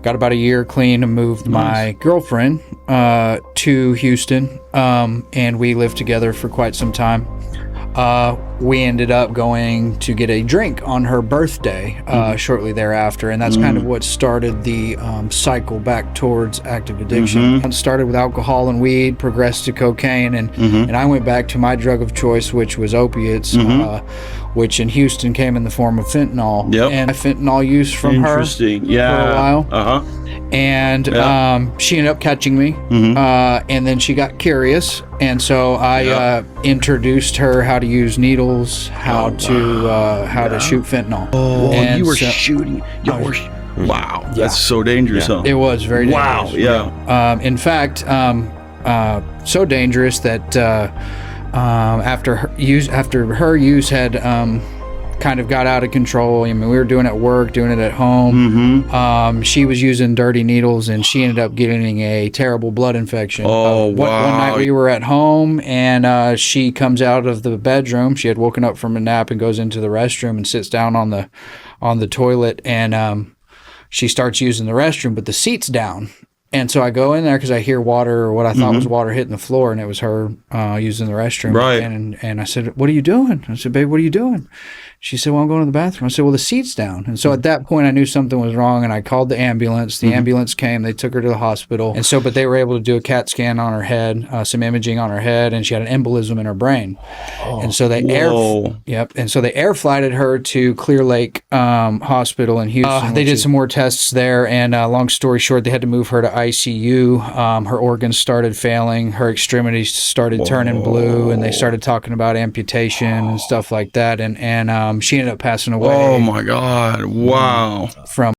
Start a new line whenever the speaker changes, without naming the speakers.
got about a year clean and moved my girlfriend to Houston, and we lived together for quite some time. We ended up going to get a drink on her birthday shortly thereafter, and that's kind of what started the cycle back towards active addiction. It started with alcohol and weed, progressed to cocaine, and I went back to my drug of choice, which was opiates, which in Houston came in the form of fentanyl. And fentanyl use from her for a while. And she ended up catching me, and then she got curious, and so I introduced her how to use needles, how to shoot fentanyl.
And you were shooting. Wow, that's so dangerous, huh?
It was very dangerous. In fact, so dangerous that after her use had kind of got out of control. I mean, we were doing it at work, doing it at home. She was using dirty needles, and she ended up getting a terrible blood infection. One night we were at home, and she comes out of the bedroom. She had woken up from a nap and goes into the restroom and sits down on the toilet, and she starts using the restroom, but the seat's down. And so I go in there because I hear water, or what I thought was water, hitting the floor, and it was her using the restroom. And I said, "What are you doing?" I said, "Babe, what are you doing?" She said, "Well, I'm going to the bathroom." I said, "Well, the seat's down." And so at that point, I knew something was wrong, and I called the ambulance. The ambulance came. They took her to the hospital. And so, but they were able to do a CAT scan on her head, some imaging on her head, and she had an embolism in her brain. And so they and so they air flighted her to Clear Lake Hospital in Houston. They did some more tests there, and long story short, they had to move her to ICU. Her organs started failing. Her extremities started turning blue, and they started talking about amputation and stuff like that. And she ended up passing away.
Oh my God! Wow!
From